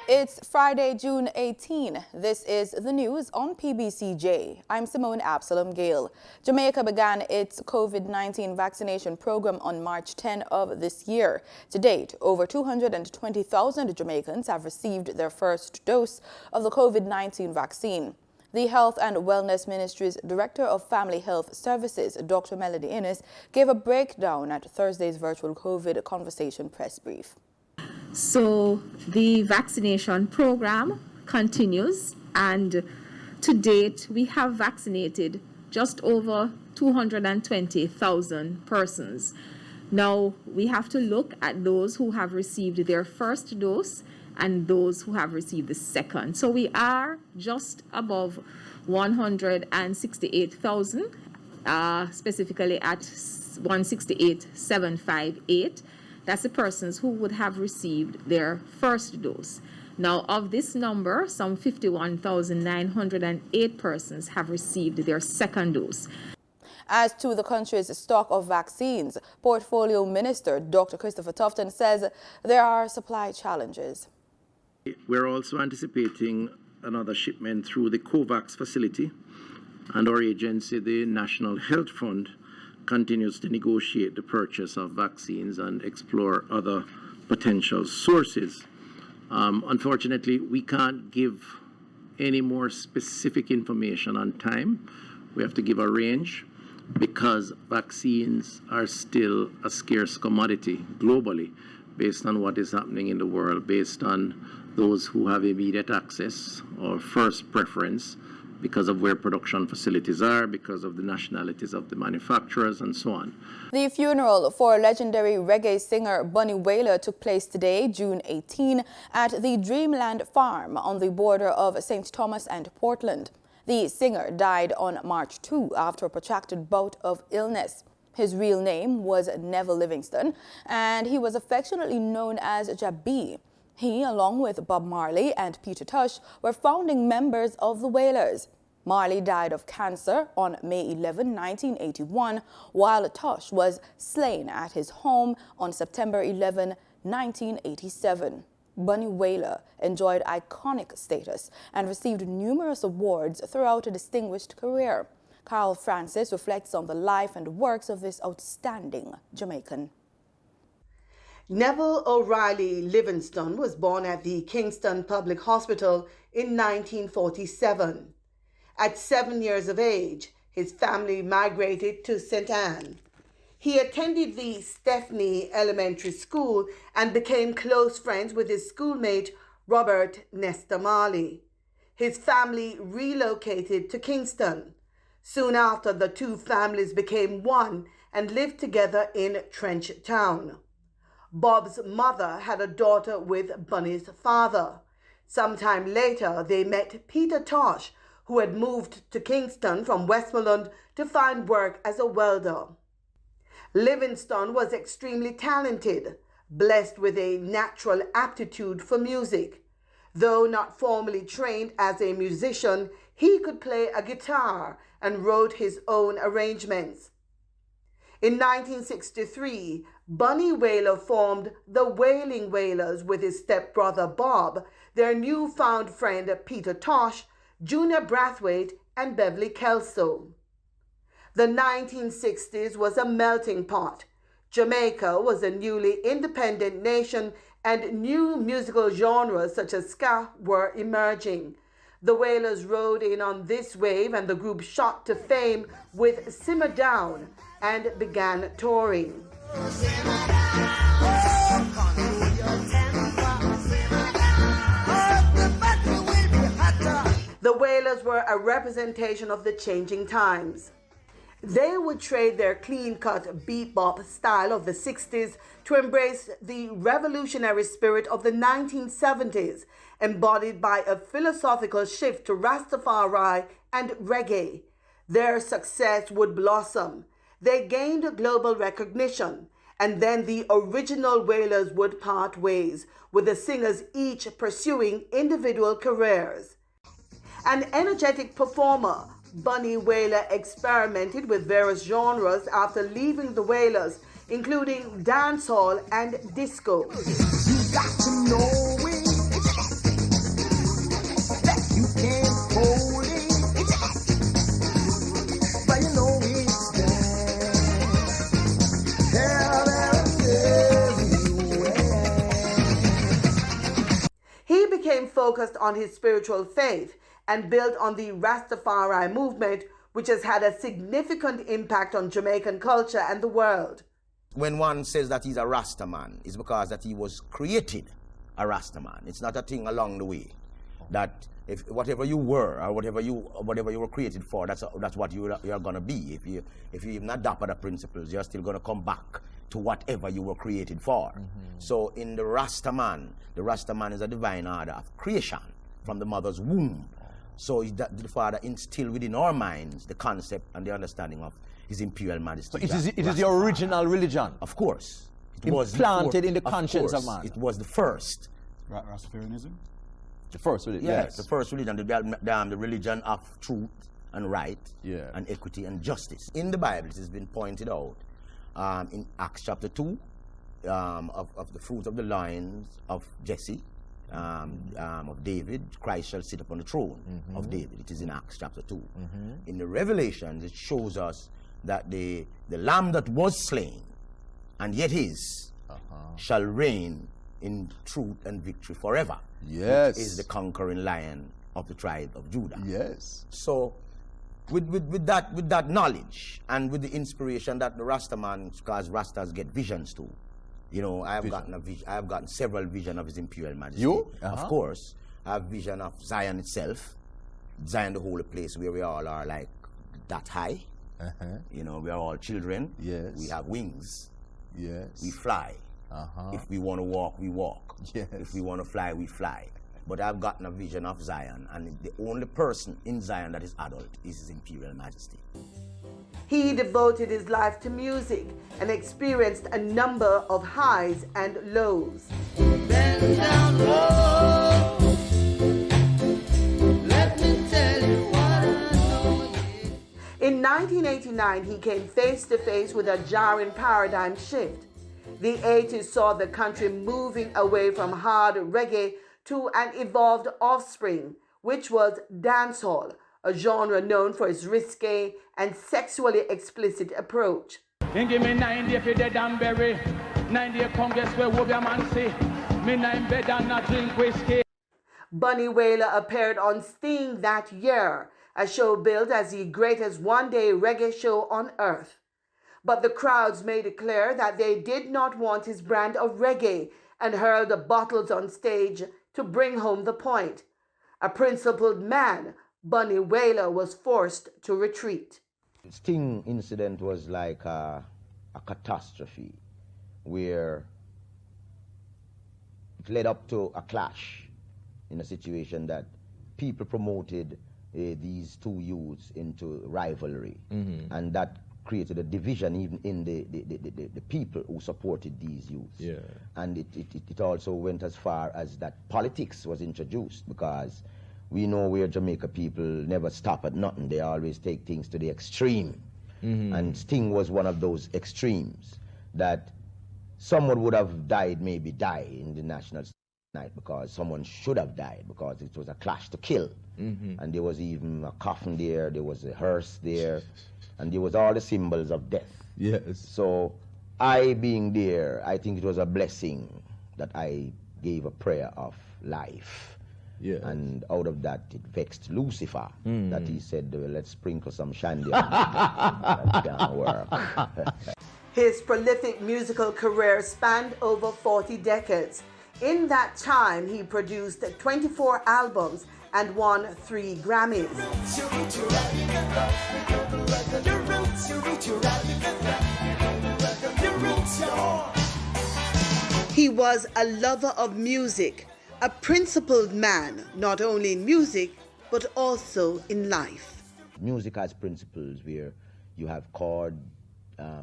It's Friday, June 18. This is the news on PBCJ. I'm Simone Absalom Gale. Jamaica began its COVID-19 vaccination program on March 10 of this year. To date, over 220,000 Jamaicans have received their first dose of the COVID-19 vaccine. The Health and Wellness Ministry's Director of Family Health Services, Dr. Melody Innes, gave a breakdown at Thursday's virtual COVID conversation press brief. So the vaccination program continues, and to date we have vaccinated just over 220,000 persons. Now we have to look at those who have received their first dose and those who have received the second. So we are just above 168,000, specifically at 168,758. That's the persons who would have received their first dose. Now, of this number, some 51,908 persons have received their second dose. As to the country's stock of vaccines, Portfolio Minister Dr. Christopher Tufton says there are supply challenges. We're also anticipating another shipment through the COVAX facility, and our agency, the National Health Fund, continues to negotiate the purchase of vaccines and explore other potential sources. Unfortunately, we can't give any more specific information on time. We have to give a range because vaccines are still a scarce commodity globally based on what is happening in the world, based on those who have immediate access or first preference, because of where production facilities are, because of the nationalities of the manufacturers, and so on. The funeral for legendary reggae singer Bunny Wailer took place today, June 18, at the Dreamland Farm on the border of St. Thomas and Portland. The singer died on March 2 after a protracted bout of illness. His real name was Neville Livingston, and he was affectionately known as Jabi. He, along with Bob Marley and Peter Tosh, were founding members of the Wailers. Marley died of cancer on May 11, 1981, while Tosh was slain at his home on September 11, 1987. Bunny Wailer enjoyed iconic status and received numerous awards throughout a distinguished career. Carl Francis reflects on the life and works of this outstanding Jamaican. Neville O'Reilly Livingston was born at the Kingston Public Hospital in 1947. At 7 years of age, his family migrated to St. Anne. He attended the Stephanie Elementary School and became close friends with his schoolmate Robert Nestor Marley. His family relocated to Kingston. Soon after, the two families became one and lived together in Trench Town. Bob's mother had a daughter with Bunny's father. Sometime later, they met Peter Tosh, who had moved to Kingston from Westmoreland to find work as a welder. Livingston was extremely talented, blessed with a natural aptitude for music. Though not formally trained as a musician, he could play a guitar and wrote his own arrangements. In 1963, Bunny Wailer formed the Wailing Wailers with his stepbrother Bob, their newfound friend Peter Tosh, Junior Brathwaite, and Beverly Kelso. The 1960s was a melting pot. Jamaica was a newly independent nation and new musical genres such as ska were emerging. The Wailers rode in on this wave and the group shot to fame with Simmer Down and began touring. The Wailers were a representation of the changing times. They would trade their clean-cut beat-bop style of the 60s to embrace the revolutionary spirit of the 1970s, embodied by a philosophical shift to Rastafari and reggae. Their success would blossom. They gained global recognition, and then the original Wailers would part ways, with the singers each pursuing individual careers. An energetic performer, Bunny Wailer experimented with various genres after leaving the Wailers, including dancehall and disco. You got to know it. focused on his spiritual faith and built on the Rastafari movement, which has had a significant impact on Jamaican culture and the world. When one says that he's a Rastaman, it's because that he was created a Rastaman. It's not a thing along the way. That if whatever you were or whatever you were created for, that's what you're gonna be. If you even adopt the principles, you're still gonna come back to whatever you were created for. So in the Rastaman is a divine order of creation from the mother's womb. So the Father instilled within our minds the concept and the understanding of His Imperial Majesty. So it is the original religion. Of course. It implanted in the conscience of man. It was the first. Rastafarianism? The first religion. Yes, the first religion, the religion of truth and right and equity and justice. In the Bible, it has been pointed out in Acts chapter 2 of the fruit of the loins of Jesse, of David, Christ shall sit upon the throne of David. It is in Acts chapter 2. In the Revelations, it shows us that the lamb that was slain and yet is shall reign in truth and victory forever. Yes. Which is the conquering lion of the tribe of Judah. Yes. So with that knowledge and with the inspiration that the Rastaman, because Rastas get visions too. You know, I have gotten several visions of His Imperial Majesty. You? Of course. I have vision of Zion itself. Zion, the holy place where we all are like that high. You know, we are all children. Yes. We have wings. Yes. We fly. If we want to walk, we walk. Yes. If we want to fly, we fly. But I've gotten a vision of Zion, and the only person in Zion that is adult is His Imperial Majesty. He devoted his life to music and experienced a number of highs and lows. Bend down low. Let me tell you what I know. In 1989, he came face to face with a jarring paradigm shift. The 80s saw the country moving away from hard reggae to an evolved offspring, which was dancehall, a genre known for its risque and sexually explicit approach. Then give me 90 if you dead and bury. 90 come guess where Wobia man say. Me 9 bed and not drink whiskey. Bunny Wailer appeared on Sting that year, a show billed as the greatest one-day reggae show on earth. But the crowds made it clear that they did not want his brand of reggae and hurled the bottles on stage to bring home the point. A principled man, Bunny Wailer was forced to retreat. Sting incident was like a catastrophe where it led up to a clash in a situation that people promoted these two youths into rivalry, and that created a division even in the people who supported these youths. Yeah. And it also went as far as that politics was introduced, because we know where Jamaica people never stop at nothing. They always take things to the extreme. And Sting was one of those extremes that someone would have died, maybe die in the national night, because someone should have died, because it was a clash to kill. And there was even a coffin there, there was a hearse there, and there was all the symbols of death. Yes. So I being there, I think it was a blessing that I gave a prayer of life. Yes. And out of that, it vexed Lucifer, that he said, well, let's sprinkle some shandy on it. That can't work. His prolific musical career spanned over 40 decades. In that time, he produced 24 albums and won 3 Grammys. He was a lover of music, a principled man, not only in music, but also in life. Music has principles where you have chord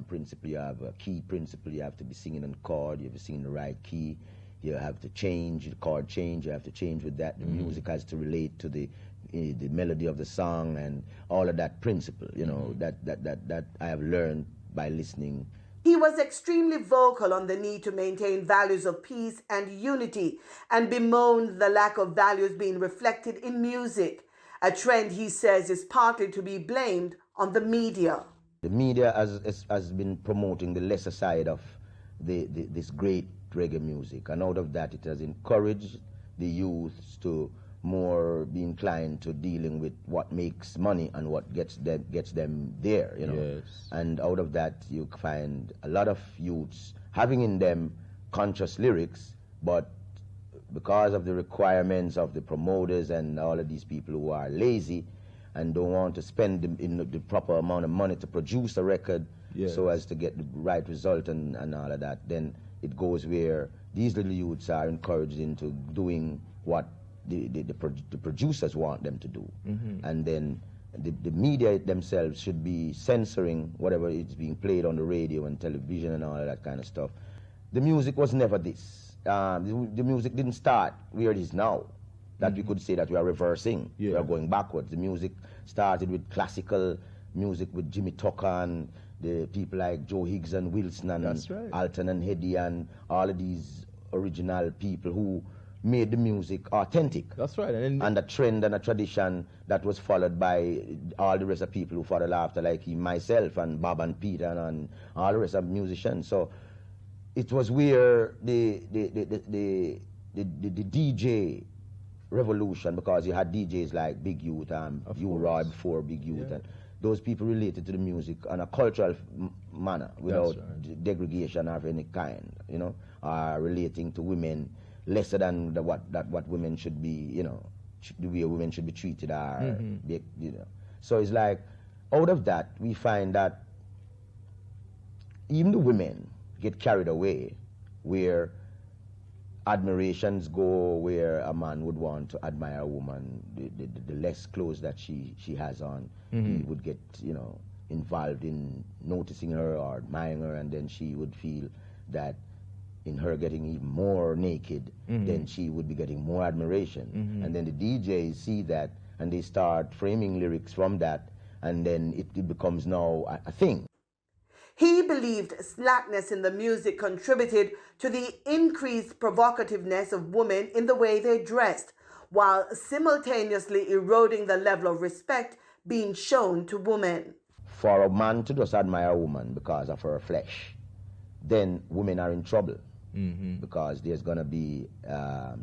principle, you have a key principle, you have to be singing on chord, you have to sing in the right key, you have to change, the chord change, you have to change with that. The music has to relate to the melody of the song and all of that principle, you know, that I have learned by listening. He was extremely vocal on the need to maintain values of peace and unity, and bemoaned the lack of values being reflected in music, a trend he says is partly to be blamed on the media. The media has been promoting the lesser side of this great reggae music, and out of that it has encouraged the youth to more be inclined to dealing with what makes money and what gets them there, you know. Yes. And out of that, you find a lot of youths having in them conscious lyrics, but because of the requirements of the promoters and all of these people who are lazy and don't want to spend the proper amount of money to produce a record, yes, so as to get the right result and all of that, then it goes where these little youths are encouraged into doing what the producers want them to do. And then the media themselves should be censoring whatever is being played on the radio and television and all of that kind of stuff. The music was never this. The music didn't start where it is now, that we could say that we are reversing, we are going backwards. The music started with classical music with Jimmy Tucker and the people like Joe Higgs and Wilson and Alton and Hedy and all of these original people who made the music authentic. That's right. And a trend and a tradition that was followed by all the rest of people who followed after, like myself and Bob and Peter and all the rest of musicians. So it was where the DJ revolution, because you had DJs like Big Youth and U-Roy before Big Youth, and those people related to the music on a cultural manner without degradation of any kind, you know, relating to women lesser than what women should be, you know, the way women should be treated, you know. So it's like, out of that, we find that even the women get carried away, where admirations go, where a man would want to admire a woman, the less clothes that she has on, he would get, you know, involved in noticing her or admiring her, and then she would feel that in her getting even more naked, then she would be getting more admiration. And then the DJs see that, and they start framing lyrics from that, and then it becomes now a thing. He believed slackness in the music contributed to the increased provocativeness of women in the way they dressed, while simultaneously eroding the level of respect being shown to women. For a man to just admire a woman because of her flesh, then women are in trouble, because there's going to be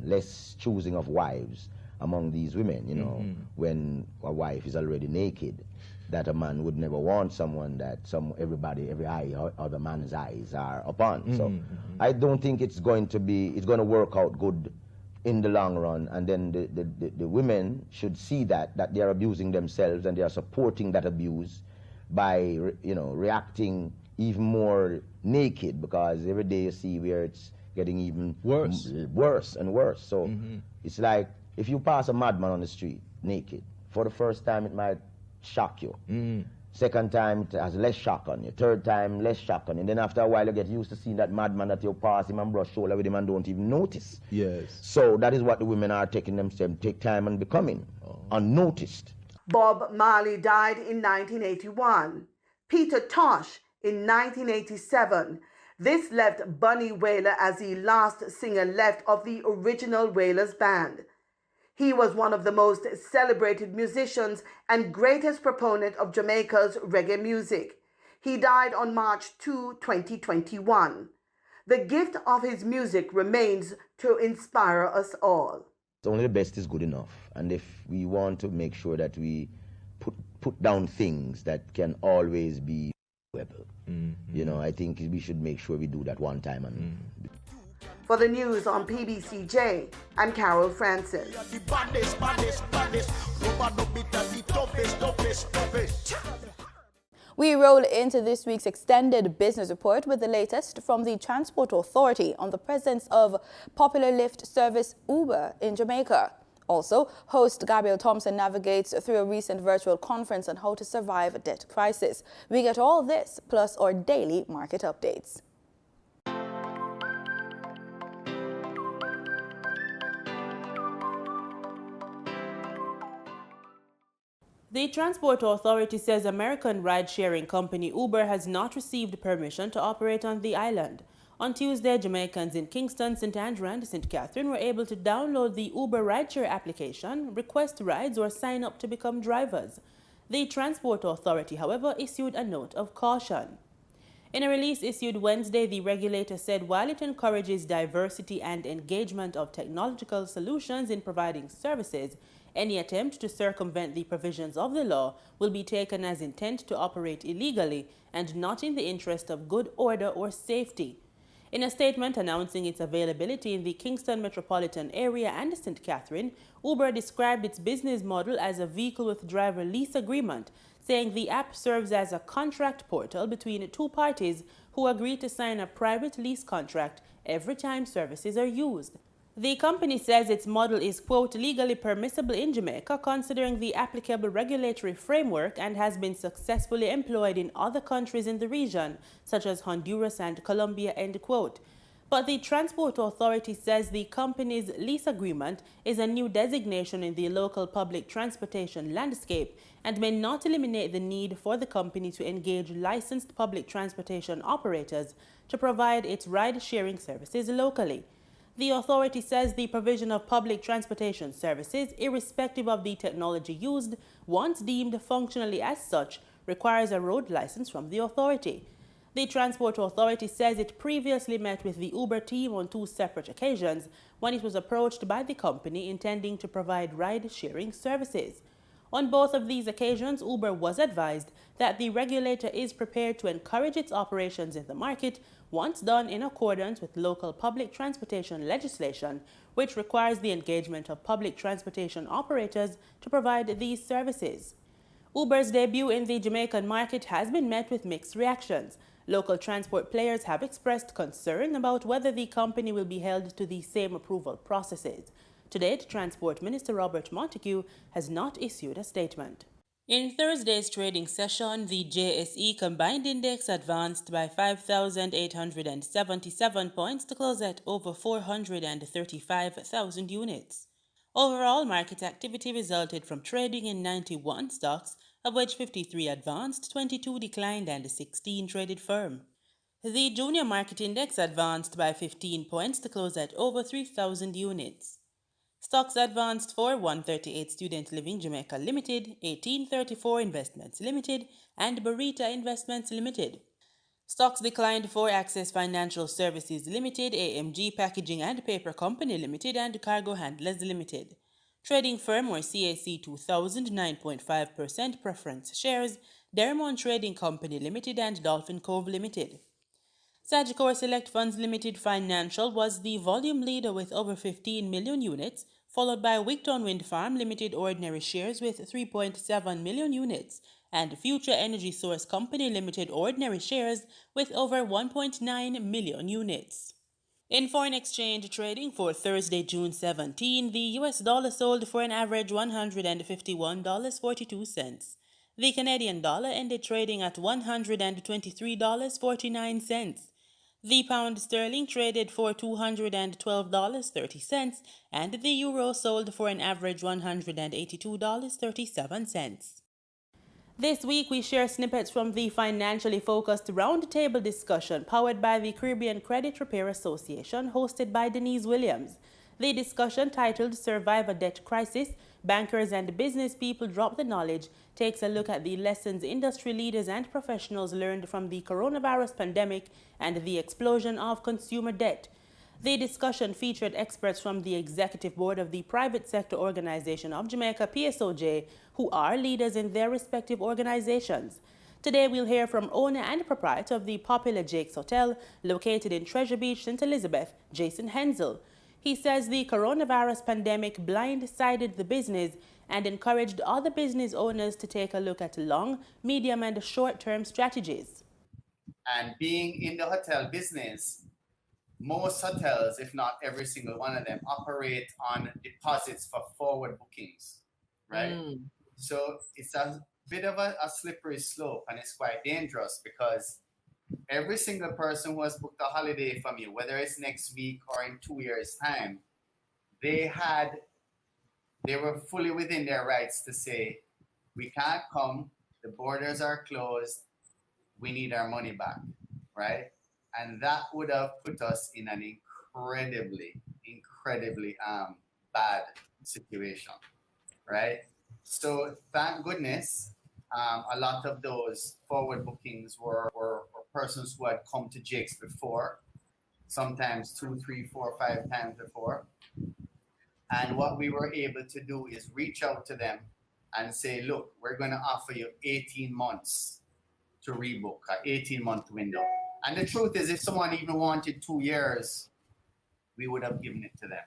less choosing of wives among these women, you know, when a wife is already naked, that a man would never want someone that every other man's eyes are upon. So I don't think it's going to work out good in the long run. And then the women should see that they are abusing themselves, and they are supporting that abuse by, you know, reacting even more naked, because every day you see where it's getting even worse and worse. So it's like, if you pass a madman on the street naked, for the first time it might shock you. Second time it has less shock on you. Third time less shock on you. And then after a while you get used to seeing that madman that you pass him and brush shoulder with him and don't even notice. Yes. So that is what the women are taking themselves, take time and becoming unnoticed. Bob Marley died in 1981. Peter Tosh in 1987. This left Bunny Wailer as the last singer left of the original Wailers band. He was one of the most celebrated musicians and greatest proponent of Jamaica's reggae music. He died on March 2, 2021. The gift of his music remains to inspire us all. Only the best is good enough. And if we want to make sure that we put down things that can always be weapon, you know, I think we should make sure we do that one time. And For the news on PBCJ, I'm Carol Francis. We roll into this week's extended business report with the latest from the Transport Authority on the presence of popular lift service Uber in Jamaica. Also, host Gabriel Thompson navigates through a recent virtual conference on how to survive a debt crisis. We get all this plus our daily market updates. The Transport Authority says American ride-sharing company Uber has not received permission to operate on the island. On Tuesday, Jamaicans in Kingston, St. Andrew and St. Catherine were able to download the Uber rideshare application, request rides or sign up to become drivers. The Transport Authority, however, issued a note of caution. In a release issued Wednesday, the regulator said while it encourages diversity and engagement of technological solutions in providing services, any attempt to circumvent the provisions of the law will be taken as intent to operate illegally and not in the interest of good order or safety. In a statement announcing its availability in the Kingston metropolitan area and St. Catherine, Uber described its business model as a vehicle with driver lease agreement, saying the app serves as a contract portal between two parties who agree to sign a private lease contract every time services are used. The company says its model is, quote, legally permissible in Jamaica considering the applicable regulatory framework and has been successfully employed in other countries in the region, such as Honduras and Colombia, end quote. But the Transport Authority says the company's lease agreement is a new designation in the local public transportation landscape and may not eliminate the need for the company to engage licensed public transportation operators to provide its ride-sharing services locally. The authority says the provision of public transportation services, irrespective of the technology used, once deemed functionally as such, requires a road license from the authority. The Transport Authority says it previously met with the Uber team on two separate occasions when it was approached by the company intending to provide ride-sharing services. On both of these occasions, Uber was advised that the regulator is prepared to encourage its operations in the market once done in accordance with local public transportation legislation, which requires the engagement of public transportation operators to provide these services. Uber's debut in the Jamaican market has been met with mixed reactions. Local transport players have expressed concern about whether the company will be held to the same approval processes. To date, Transport Minister Robert Montague has not issued a statement. In Thursday's trading session, the JSE Combined Index advanced by 5,877 points to close at over 435,000 units. Overall, market activity resulted from trading in 91 stocks, of which 53 advanced, 22 declined, and 16 traded firm. The Junior Market Index advanced by 15 points to close at over 3,000 units. Stocks advanced for 138 Student Living Jamaica Limited, 1834 Investments Limited, and Barita Investments Limited. Stocks declined for Access Financial Services Limited, AMG Packaging and Paper Company Limited, and Cargo Handlers Limited. Trading firm were CAC 2000 9.5% preference shares, Dermont Trading Company Limited, and Dolphin Cove Limited. Sagicor Select Funds Limited Financial was the volume leader with over 15 million units, followed by Wigton Wind Farm Limited ordinary shares with 3.7 million units, and Future Energy Source Company Limited ordinary shares with over 1.9 million units. In foreign exchange trading for Thursday, June 17, the US dollar sold for an average $151.42. The Canadian dollar ended trading at $123.49. The pound sterling traded for $212.30, and the euro sold for an average $182.37. This week, we share snippets from the financially focused roundtable discussion powered by the Caribbean Credit Repair Association, hosted by Denise Williams. The discussion, titled Survive a Debt Crisis, Bankers and Business People Drop the Knowledge, takes a look at the lessons industry leaders and professionals learned from the coronavirus pandemic and the explosion of consumer debt. The discussion featured experts from the executive board of the private sector organization of Jamaica, PSOJ, who are leaders in their respective organizations. Today, we'll hear from owner and proprietor of the popular Jake's Hotel, located in Treasure Beach, St. Elizabeth, Jason Hensel. He says the coronavirus pandemic blindsided the business and encouraged other business owners to take a look at long, medium, and short-term strategies. And being in the hotel business, most hotels, if not every single one of them, operate on deposits for forward bookings, right? So it's a bit of a slippery slope, and it's quite dangerous because every single person who has booked a holiday from you, whether it's next week or in 2 years' time, they were fully within their rights to say, we can't come, the borders are closed, we need our money back, right? And that would have put us in an incredibly bad situation, right? So thank goodness, a lot of those forward bookings were persons who had come to Jake's before, sometimes 2, 3, 4, 5 times before. And what we were able to do is reach out to them and say, look, we're going to offer you 18 months to rebook, an 18-month window. And the truth is, if someone even wanted 2 years, we would have given it to them.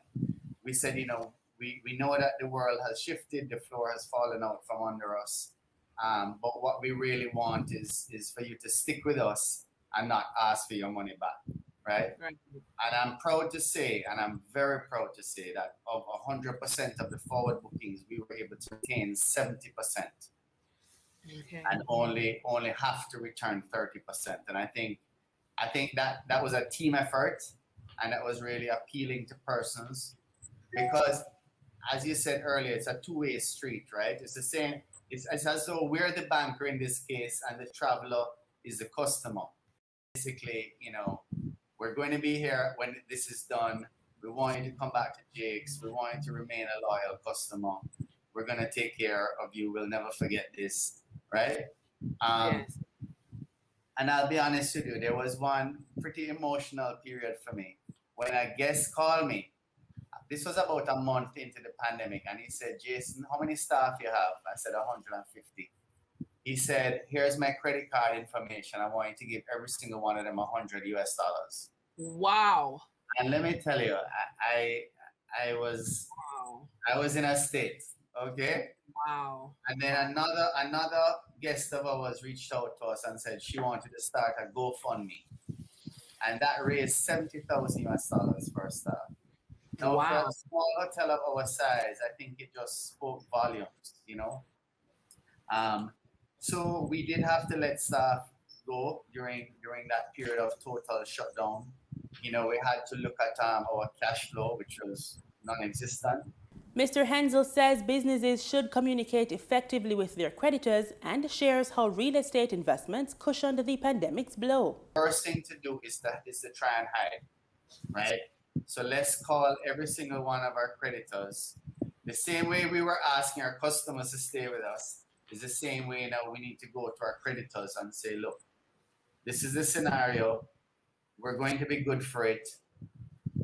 We said, you know, we know that the world has shifted, the floor has fallen out from under us. But what we really want is for you to stick with us and not ask for your money back, right? And I'm proud to say, and I'm very proud to say that of 100% of the forward bookings, we were able to retain 70%. Okay. And only have to return 30%. And I think that was a team effort, and that was really appealing to persons because, as you said earlier, it's a two-way street, right? It's the same. It's as though we're the banker in this case, and the traveler is the customer. Basically, you know, we're going to be here when this is done. We want you to come back to Jake's. We want you to remain a loyal customer. We're going to take care of you. We'll never forget this, right? Yes. And I'll be honest with you, there was one pretty emotional period for me when a guest called me. This was about a month into the pandemic, and he said, Jason, how many staff you have? I said, 150. He said, here's my credit card information. I want you to give every single one of them $100 US. Wow. And let me tell you, I was in a state, okay? Wow. And then another guest of ours reached out to us and said she wanted to start a GoFundMe. And that raised $70,000 US for a staff. Now, for a small hotel of our size, I think it just spoke volumes, you know? So we did have to let staff go during that period of total shutdown. You know, we had to look at our cash flow, which was non-existent. Mr. Hensel says businesses should communicate effectively with their creditors and shares how real estate investments cushioned the pandemic's blow. First thing to do is to try and hide, right? So let's call every single one of our creditors. The same way we were asking our customers to stay with us is the same way now we need to go to our creditors and say, look, this is the scenario. We're going to be good for it.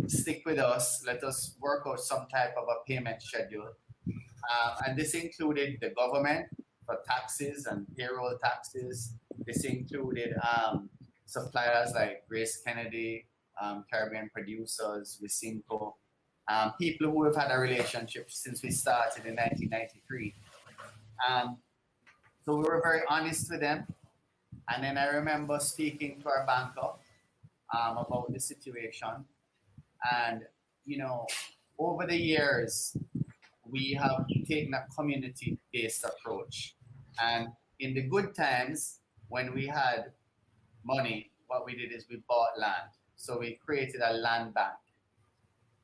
Stick with us. Let us work out some type of a payment schedule. And this included the government for taxes and payroll taxes. This included suppliers like Grace Kennedy, Caribbean Producers, Wisimco, people who have had a relationship since we started in 1993. So we were very honest with them. And then I remember speaking to our banker about the situation. And, you know, over the years, we have taken a community-based approach. And in the good times, when we had money, what we did is we bought land. So we created a land bank.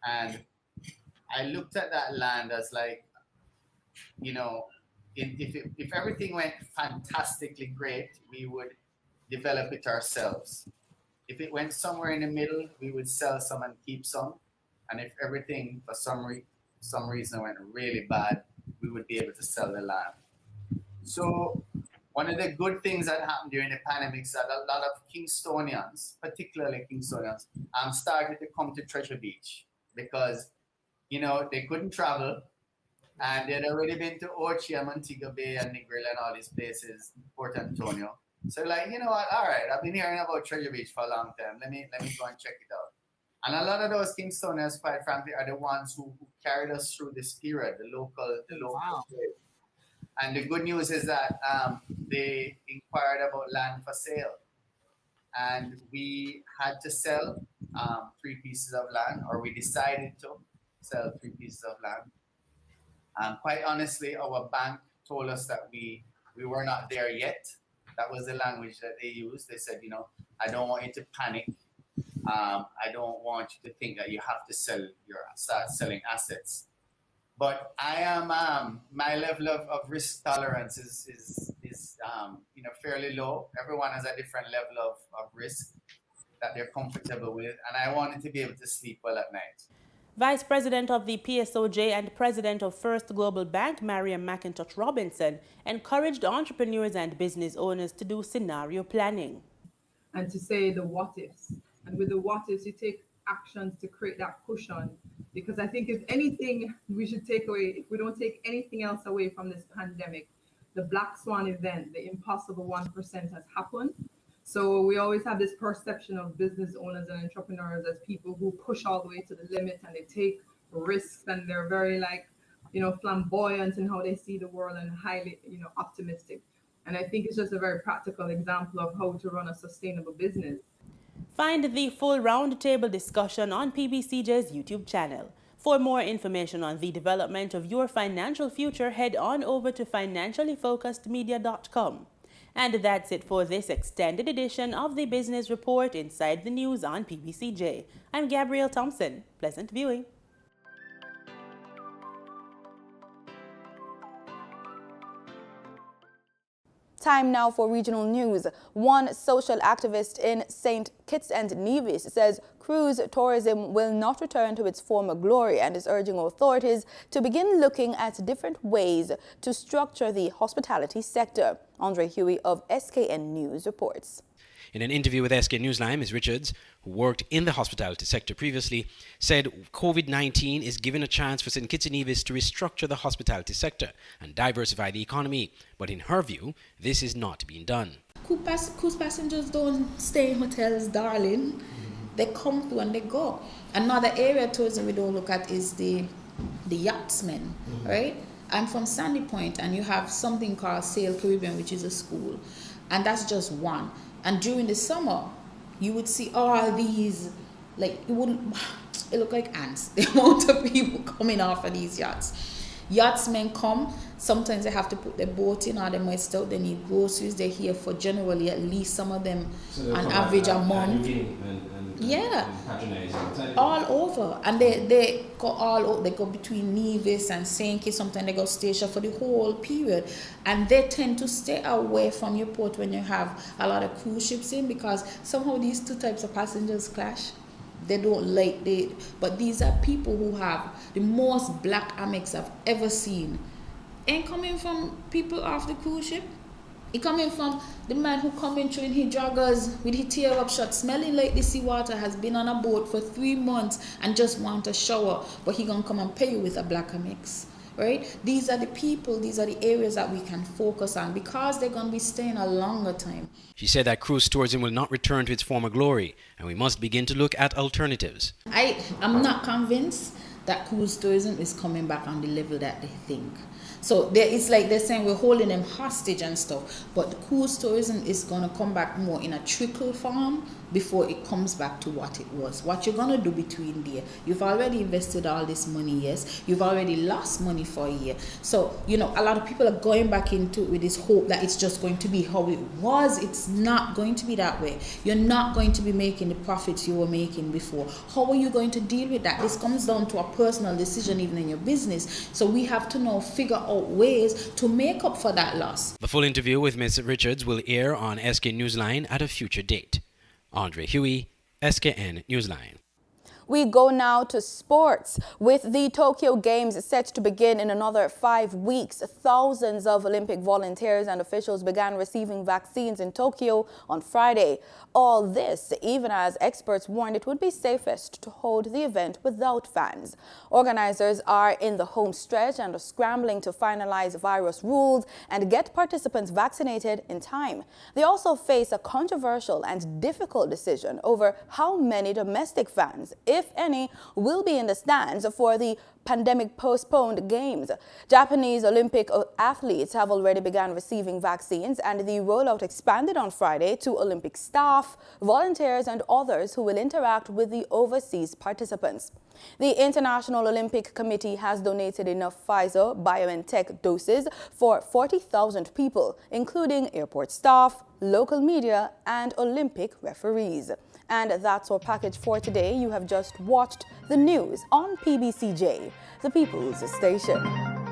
And I looked at that land as like, you know, if everything went fantastically great, we would develop it ourselves. If it went somewhere in the middle, we would sell some and keep some. And if everything, for some reason, went really bad, we would be able to sell the land. So one of the good things that happened during the pandemic is that a lot of Kingstonians, particularly Kingstonians, started to come to Treasure Beach because, you know, they couldn't travel and they'd already been to Ochi and Montego Bay and Negril and all these places, Port Antonio. So like, you know what, all right, I've been hearing about Treasure Beach for a long time. Let me go and check it out. And a lot of those Kingstonians, quite frankly, are the ones who carried us through this period, the local. Wow. And the good news is that they inquired about land for sale. And we had to sell 3 pieces of land, or we decided to sell 3 pieces of land. Quite honestly, our bank told us that we were not there yet. That was the language that they used. They said, you know, I don't want you to panic. I don't want you to think that you have to start selling assets. But I am, my level of risk tolerance is you know, fairly low. Everyone has a different level of risk that they're comfortable with. And I wanted to be able to sleep well at night. Vice President of the Pbcj and President of First Global Bank, Mariam McIntosh Robinson, encouraged entrepreneurs and business owners to do scenario planning. and to say the what ifs. And with the what ifs, you take actions to create that cushion. Because I think if anything we should take away, if we don't take anything else away from this pandemic, the Black Swan event, the impossible 1% has happened. So we always have this perception of business owners and entrepreneurs as people who push all the way to the limit and they take risks and they're very flamboyant in how they see the world and highly, optimistic. And I think it's just a very practical example of how to run a sustainable business. Find the full roundtable discussion on PBCJ's YouTube channel. For more information on the development of your financial future, head on over to financiallyfocusedmedia.com. And that's it for this extended edition of the Business Report Inside the News on PBCJ. I'm Gabrielle Thompson. Pleasant viewing. Time now for regional news. One social activist in St. Kitts and Nevis says cruise tourism will not return to its former glory and is urging authorities to begin looking at different ways to structure the hospitality sector. Andre Huey of SKN News reports. In an interview with SK Newsline, Ms. Richards, who worked in the hospitality sector previously, said COVID-19 is giving a chance for St. Kitts and Nevis to restructure the hospitality sector and diversify the economy. But in her view, this is not being done. Cruise passengers don't stay in hotels, darling. They come through and they go. Another area of tourism we don't look at is the yachtsmen, right? I'm from Sandy Point, and you have something called Sail Caribbean, which is a school, and that's just one. And during the summer, you would see all these, it look like ants, the amount of people coming off of these yachts. Yachtsmen come, sometimes they have to put their boat in or they might still, they need groceries. They're here for generally at least some of them on average a month. All over. And they go all over. They go between Nevis and St. Kitts. Sometimes they go station for the whole period. And they tend to stay away from your port when you have a lot of cruise ships in, because somehow these two types of passengers clash. They don't like it. But these are people who have the most black Amex I've ever seen. Ain't coming from people off the cruise ship. It coming from the man who coming through in his joggers with his tear up shot, smelling like the seawater, has been on a boat for 3 months and just want a shower, but he gonna come and pay you with a black Amex, right? These are the people, these are the areas that we can focus on because they're gonna be staying a longer time. She said that cruise tourism will not return to its former glory, and we must begin to look at alternatives. I'm not convinced that cruise tourism is coming back on the level that they think. So it's like they're saying we're holding them hostage and stuff, but the cruise tourism is going to come back more in a trickle form before it comes back to what it was. What you're going to do between there, you've already invested all this money, yes, you've already lost money for a year. So, a lot of people are going back into it with this hope that it's just going to be how it was. It's not going to be that way. You're not going to be making the profits you were making before. How are you going to deal with that? This comes down to a personal decision even in your business. So we have to now figure out ways to make up for that loss. The full interview with Ms. Richards will air on SK Newsline at a future date. Andre Huey, SKN Newsline. We go now to sports. With the Tokyo Games set to begin in another 5 weeks, thousands of Olympic volunteers and officials began receiving vaccines in Tokyo on Friday. All this, even as experts warned it would be safest to hold the event without fans. Organizers are in the home stretch and are scrambling to finalize virus rules and get participants vaccinated in time. They also face a controversial and difficult decision over how many domestic fans, if any, will be in the stands for the pandemic-postponed games. Japanese Olympic athletes have already begun receiving vaccines, and the rollout expanded on Friday to Olympic staff, volunteers, and others who will interact with the overseas participants. The International Olympic Committee has donated enough Pfizer-BioNTech doses for 40,000 people, including airport staff, local media, and Olympic referees. And that's our package for today. You have just watched the news on PBCJ, the People's Station.